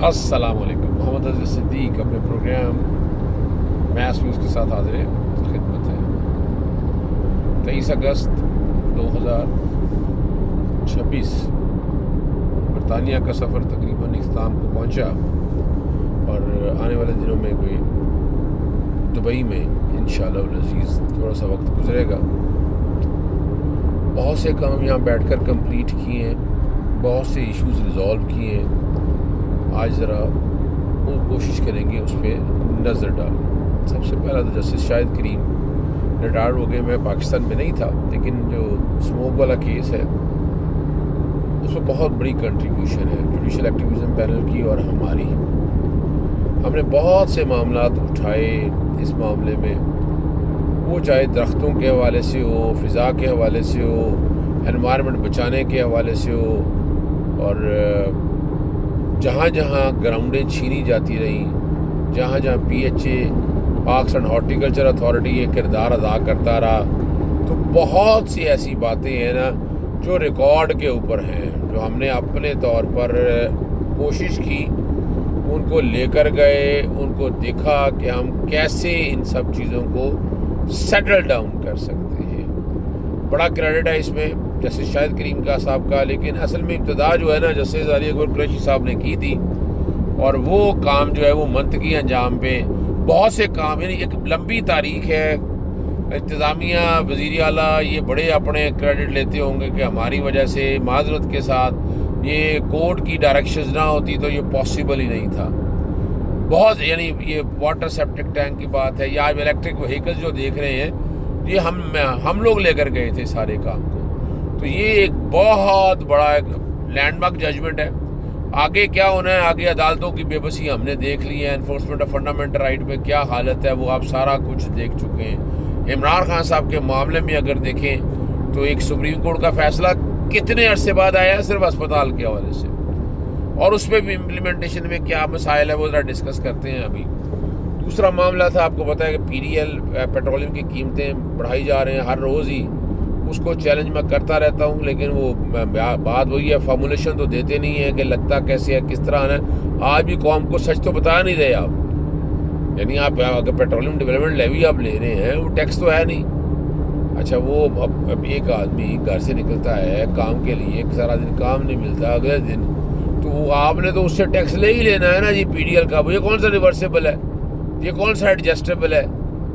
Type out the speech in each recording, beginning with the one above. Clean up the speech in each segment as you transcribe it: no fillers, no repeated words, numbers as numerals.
अस्सलाम वालेकुम। मोहम्मद अज़ीज़ सिद्दीक अपने प्रोग्राम मैथ्स न्यूज़ के साथ हाजिर खिदमत है। 23 अगस्त 2026 बरतानिया का सफ़र तकरीबन इख्तिताम को पहुंचा और आने वाले दिनों में कोई दुबई में इंशाअल्लाह अज़ीज़ थोड़ा सा वक्त गुजरेगा। बहुत से काम यहाँ बैठकर कंप्लीट किए हैं, बहुत से इश्यूज़ रिज़ॉल्व किए हैं। आज ज़रा वो कोशिश करेंगे उस पर नज़र डालें। सबसे पहला तो जस्टिस शाहिद करीम रिटायर्ड हो गए। मैं पाकिस्तान में नहीं था, लेकिन जो स्मोक वाला केस है उसमें बहुत बड़ी कंट्रीब्यूशन है जुडिशल एक्टिविज़म पैनल की और हमारी। हमने बहुत से मामलात उठाए इस मामले में, वो चाहे दरख्तों के हवाले से हो, फ़िज़ा के हवाले से हो, एनवायरनमेंट बचाने के हवाले से हो, और जहाँ जहाँ ग्राउंडें छीनी जाती रहीं, जहाँ जहाँ PHA parks and horticulture authority ये किरदार अदा करता रहा, तो बहुत सी ऐसी बातें हैं ना जो रिकॉर्ड के ऊपर हैं, जो हमने अपने तौर पर कोशिश की, उनको लेकर गए, उनको देखा कि हम कैसे इन सब चीज़ों को सेटल डाउन कर सकते हैं। बड़ा क्रेडिट है इसमें जस्टिस शाहिद करीम का साहब का, लेकिन असल में इब्तदा जो है ना जस्टिस अली अकबर कुरैशी साहब ने की थी, और वो काम जो है वो मंतकी अंजाम पे बहुत से काम, यानी एक लंबी तारीख है। इंतज़ामिया, वज़ीर आला ये बड़े अपने क्रेडिट लेते होंगे कि हमारी वजह से माजरत के साथ ये कोर्ट की डायरेक्शंस ना होती तो ये पॉसिबल ही नहीं था। बहुत, यानी ये वाटर सेप्टिक टैंक की बात है, या इलेक्ट्रिक व्हीकल्स जो देख रहे हैं, ये हम लोग लेकर गए थे सारे काम को। तो ये एक बहुत बड़ा एक लैंडमार्क जजमेंट है। आगे क्या होना है, आगे अदालतों की बेबसी हमने देख ली है, एनफोर्समेंट ऑफ फंडामेंटल राइट में क्या हालत है वो आप सारा कुछ देख चुके हैं। इमरान खान साहब के मामले में अगर देखें तो एक सुप्रीम कोर्ट का फैसला कितने अरसे बाद आया है, सिर्फ अस्पताल के हवाले से, और उस पर भी इम्प्लीमेंटेशन में क्या मसाइल है वो ज़रा डिस्कस करते हैं अभी। दूसरा मामला था, आपको पता है कि PDL पेट्रोलियम की कीमतें बढ़ाई जा रहे हैं हर रोज़ ही। उसको चैलेंज मैं करता रहता हूँ, लेकिन वो बात वही है, फॉर्मुलेशन तो देते नहीं है कि लगता कैसे है, किस तरह है। आज भी कौम को सच तो बता नहीं रहे आप। यानी आप अगर पेट्रोलियम डेवलपमेंट लेवी आप ले रहे हैं, वो टैक्स तो है नहीं। अच्छा, वो अब एक आदमी घर से निकलता है काम के लिए, सारा दिन काम नहीं मिलता, अगले दिन तो आपने तो उससे टैक्स ले ही लेना है ना जी। PDL का ये कौन सा रिवर्सेबल है, ये कौन सा एडजस्टेबल है,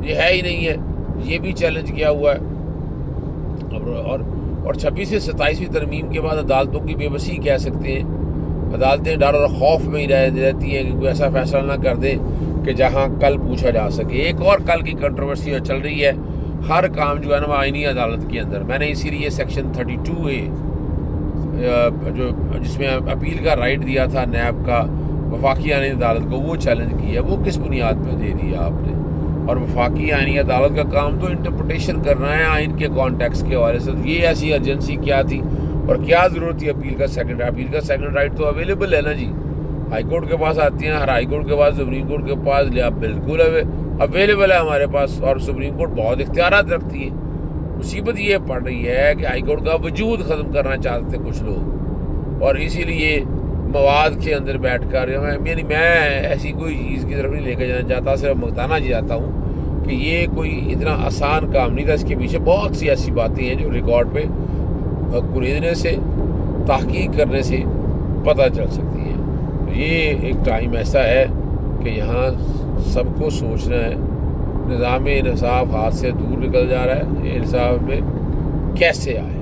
ये है ही नहीं है। ये भी चैलेंज किया हुआ है। और 26 से 27वीं तरमीम के बाद अदालतों की बेबसी कह सकते हैं। अदालतें डर और खौफ में ही रहती हैं कि कोई ऐसा फैसला ना कर दे कि जहां कल पूछा जा सके। एक और कल की कंट्रोवर्सी चल रही है, हर काम जो है ना वो आईनी अदालत के अंदर। मैंने इसीलिए सेक्शन 32A जो जिसमें अपील का राइट दिया था नैब का वफाकी आईनी अदालत को, वो चैलेंज किया। वो किस बुनियाद पर दे दिया आपने? और वफाकी आईनी अदालत का काम तो इंटरप्रिटेशन करना है आइन के कॉन्टेक्स्ट के हवाले से। तो ये ऐसी अर्जेंसी क्या थी और क्या ज़रूरत थी अपील का सेकंड राइट तो अवेलेबल है ना जी। हाई कोर्ट के पास आती हैं, हर हाई कोर्ट के पास, सुप्रीम कोर्ट के पास बिल्कुल अवेलेबल है हमारे पास, और सुप्रीम कोर्ट बहुत इख्तियारात रखती है। मुसीबत ये पड़ रही है कि हाई कोर्ट का वजूद ख़त्म करना चाहते कुछ लोग, और इसीलिए मवाद के अंदर बैठ कर, यानी मैं ऐसी कोई चीज़ की तरफ नहीं लेकर जाना चाहता, सिर्फ बताना चाहता हूँ कि ये कोई इतना आसान काम नहीं था। इसके पीछे बहुत सी ऐसी बातें हैं जो रिकॉर्ड पे कुरेदने से, तहकीक करने से पता चल सकती हैं। तो ये एक टाइम ऐसा है कि यहाँ सबको सोचना है, निज़ाम इंसाफ हाथ से दूर निकल जा रहा है, ये इंसाफ में कैसे आए।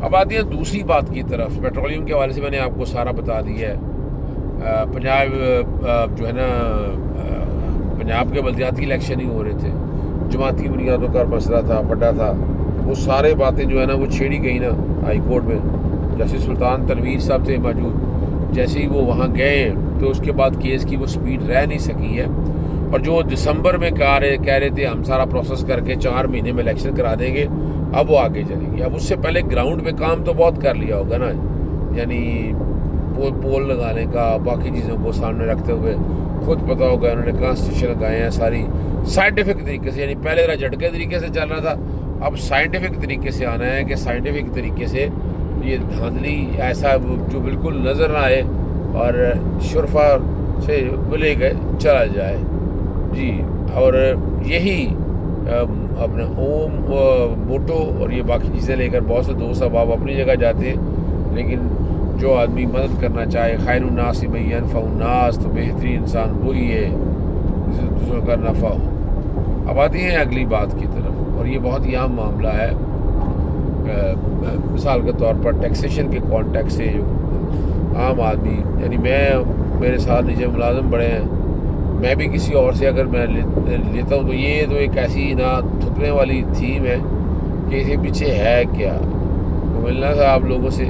अब आती है दूसरी बात की तरफ। पेट्रोलियम के हवाले से मैंने आपको सारा बता दिया है। पंजाब जो है ना, पंजाब के बल्दियाती इलेक्शन ही हो रहे थे, जमाती बुनियादों का मसला था, बड़ा था। वो सारे बातें जो है ना वो छेड़ी गई ना हाई कोर्ट में। जस्टिस सुल्तान तनवीर साहब थे मौजूद, जैसे ही वो वहाँ गए तो उसके बाद केस की वो स्पीड रह नहीं सकी है। और जो दिसंबर में कह रहे थे हम सारा प्रोसेस करके 4 महीने में इलेक्शन करा देंगे, अब वो आगे चलेगी। अब उससे पहले ग्राउंड पे काम तो बहुत कर लिया होगा ना, यानी पोल लगाने का, बाकी चीज़ों को सामने रखते हुए खुद पता होगा उन्होंने कॉन्स्टिट्यूशन लगाए हैं सारी साइंटिफिक तरीके से। यानी पहले ज़रा झटके तरीके से चल रहा था, अब साइंटिफिक तरीके से आना है कि साइंटिफिक तरीके से ये धांधली ऐसा जो बिल्कुल नज़र ना आए اور شرفا سے لے کے چلا جائے جی. اور یہی اپنے اوم موٹو اور یہ باقی چیزیں لے کر بہت سے دوست احباب اپنی جگہ جاتے ہیں، لیکن جو آدمی مدد کرنا چاہے، خیر الناس من ینفع الناس، تو بہترین انسان وہی ہے جس سے دوسروں کا نفع ہو. اب آتی ہیں اگلی بات کی طرف، اور یہ بہت ہی عام معاملہ ہے. مثال کے طور پر ٹیکسیشن کے کانٹیکٹ سے جو عام آدمی، یعنی میرے ساتھ نیچے ملازم بڑے ہیں، میں بھی کسی اور سے اگر میں لیتا ہوں تو یہ تو ایک ایسی نہ تھکنے والی تھیم ہے کہ اسے پیچھے ہے کیا، وہ ملنا تھا آپ لوگوں سے.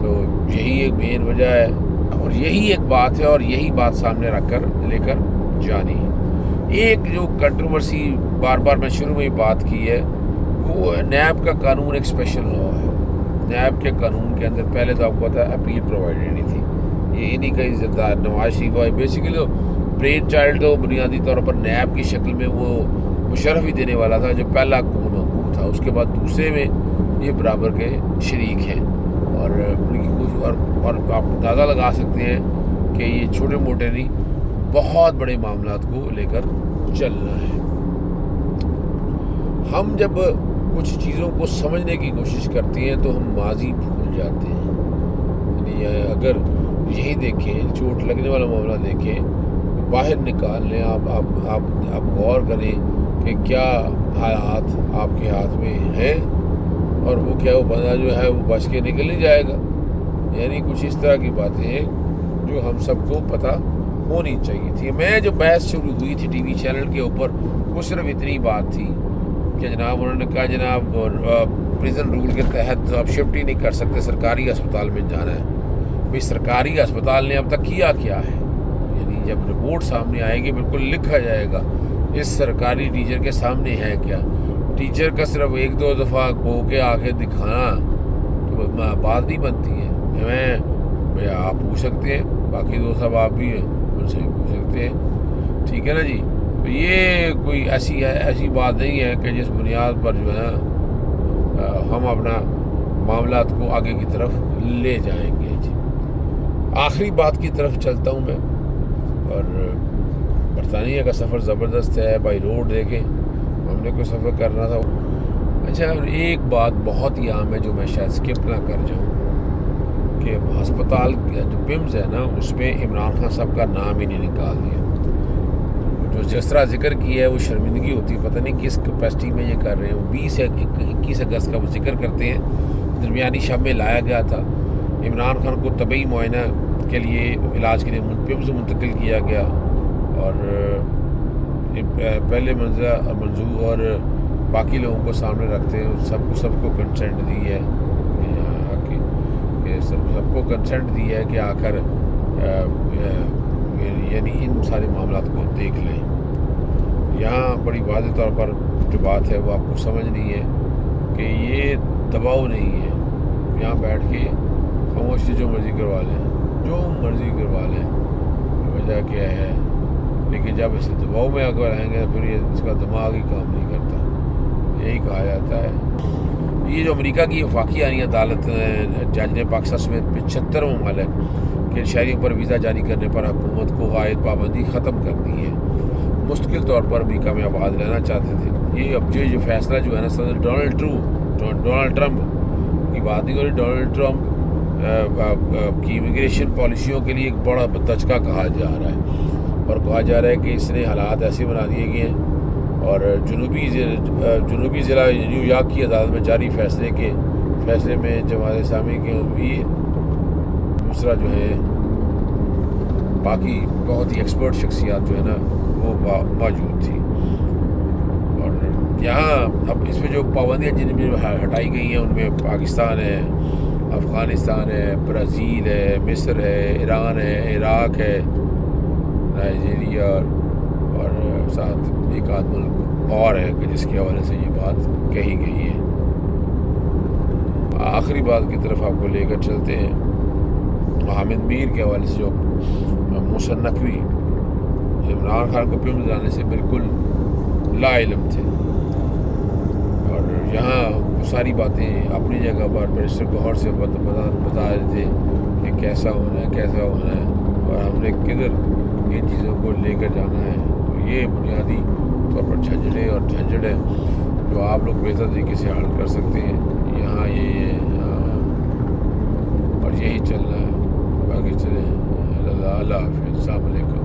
تو یہی ایک مین وجہ ہے، اور یہی ایک بات ہے، اور یہی بات سامنے رکھ کر لے کر جانی ہے. ایک جو کنٹروورسی بار بار میں شروع میں ہی بات کی ہے، وہ نیب کا قانون ایک اسپیشل لا ہے. نیب کے قانون کے اندر پہلے تو آپ کو پتا ہے اپیل پرووائڈ نہیں تھی، یہ انہی کا عزتدار نواز شریف ہے. بیسیکلی تو برین چائلڈ تو بنیادی طور پر نیب کی شکل میں وہ مشرف ہی دینے والا تھا جو پہلا حکومت تھا، اس کے بعد دوسرے میں یہ برابر کے شریک ہیں. اور ان کی کوشش، اور آپ اندازہ لگا سکتے ہیں کہ یہ چھوٹے موٹے نہیں، بہت بڑے معاملات کو لے کر چلنا ہے. ہم جب کچھ چیزوں کو سمجھنے کی کوشش کرتے ہیں تو ہم ماضی بھول جاتے ہیں. یعنی اگر یہی دیکھیں، چوٹ لگنے والا معاملہ دیکھیں، باہر نکال لیں، آپ غور کریں کہ کیا حالات آپ کے ہاتھ میں ہیں، اور وہ کیا وہ بندہ جو ہے وہ بچ کے نکل نہیں جائے گا. یعنی کچھ اس طرح کی باتیں ہیں جو ہم سب کو پتہ ہونی چاہیے تھی. میں جو بحث شروع ہوئی تھی ٹی وی چینل کے اوپر، وہ صرف اتنی بات تھی کہ جناب انہوں نے کہا جناب پریزن رول کے تحت آپ شفٹ ہی نہیں کر سکتے، سرکاری ہسپتال میں جانا ہے. بھئی سرکاری ہسپتال نے اب تک کیا ہے؟ یعنی جب رپورٹ سامنے آئے گی بالکل لکھا جائے گا اس سرکاری ٹیچر کے سامنے ہے کیا. ٹیچر کا صرف ایک دو دفعہ ہو کے آگے دکھانا تو بات نہیں بنتی ہے. میں آپ پوچھ سکتے ہیں، باقی دوست اب آپ بھی ہیں ان سے پوچھ سکتے ہیں، ٹھیک ہے نا جی. تو یہ کوئی ایسی بات نہیں ہے کہ جس بنیاد پر جو ہے ہم اپنا معاملات کو آگے کی طرف لے جائیں گے جی. آخری بات کی طرف چلتا ہوں میں. اور برطانیہ کا سفر زبردست ہے، بائی روڈ دیکھیں، ہم نے کوئی سفر کرنا تھا. اچھا، ایک بات بہت ہی عام ہے جو میں شاید سکپ نہ کر جاؤں، کہ ہسپتال جو پمز ہے نا، اس میں عمران خان صاحب کا نام ہی نہیں نکال دیا. جو جس طرح ذکر کیا ہے وہ شرمندگی ہوتی ہے، پتہ نہیں کس کیپیسٹی میں یہ کر رہے ہیں. وہ 21 اگست کا وہ ذکر کرتے ہیں، درمیانی شب میں لایا گیا تھا. عمران خان کو طبی معائنہ کے لیے، علاج کے لیے پمز منتقل کیا گیا، اور پہلے منظور اور باقی لوگوں کو سامنے رکھتے ہیں، سب کو کنسنٹ دی ہے، سب کو کنسنٹ دی ہے کہ آ کر یعنی ان سارے معاملات کو دیکھ لیں. یہاں بڑی واضح طور پر جو بات ہے وہ آپ کو سمجھنی ہے کہ یہ دباؤ نہیں ہے. یہاں بیٹھ کے خاموشی سے جو مرضی کروا لیں، وجہ کیا ہے. لیکن جب اسے دباؤ میں اگر آئیں گے پھر اس کا دماغ ہی کام نہیں کرتا. یہی کہا جاتا ہے. یہ جو امریکہ کی وفاقی آئینی عدالت جج نے پاکستان سمیت 75 ممالک کے شہریوں پر ویزا جاری کرنے پر حکومت کو عائد پابندی ختم کر دی ہے. مستقل طور پر امریکہ میں آباد رہنا چاہتے تھے. یہ اب جو فیصلہ جو ہے نا، صدر ڈونلڈ ٹرمپ کی بات نہیں ہو رہی، ڈونلڈ ٹرمپ کی امیگریشن پالیسیوں کے لیے ایک بڑا دھچکا کہا جا رہا ہے. اور کہا جا رہا ہے کہ اس نے حالات ایسے بنا دیے گئے ہیں. اور جنوبی ضلع نیو یارک کی عدالت میں جاری فیصلے میں جماعت اسلامی کے بھی دوسرا جو ہے باقی بہت ہی ایکسپرٹ شخصیات جو ہے نا وہ موجود تھی. اور یہاں اب اس میں جو پابندیاں جن میں ہٹائی گئی ہیں ان میں پاکستان ہے، افغانستان ہے، برازیل ہے، مصر ہے، ایران ہے، عراق ہے، نائجیریا، اور ساتھ ایک آدھ ملک اور ہے کہ جس کے حوالے سے یہ بات کہی گئی ہے. آخری بات کی طرف آپ کو لے کر چلتے ہیں. حامد میر کے حوالے سے جو محسن نقوی عمران خان کو پمز جانے سے بالکل لا علم تھے، اور یہاں وہ ساری باتیں اپنی جگہ پر بیرسٹر گوہر سے بتا رہے تھے کہ کیسا ہونا ہے اور ہم نے کدھر ان چیزوں کو لے کر جانا ہے. تو یہ بنیادی طور پر جھنجھٹ ہے جو آپ لوگ بہتر طریقے سے حل کر سکتے ہیں. یہاں یہ اور یہی چلنا ہے. باقی چلیں. اللہ حافظ. السلام علیکم.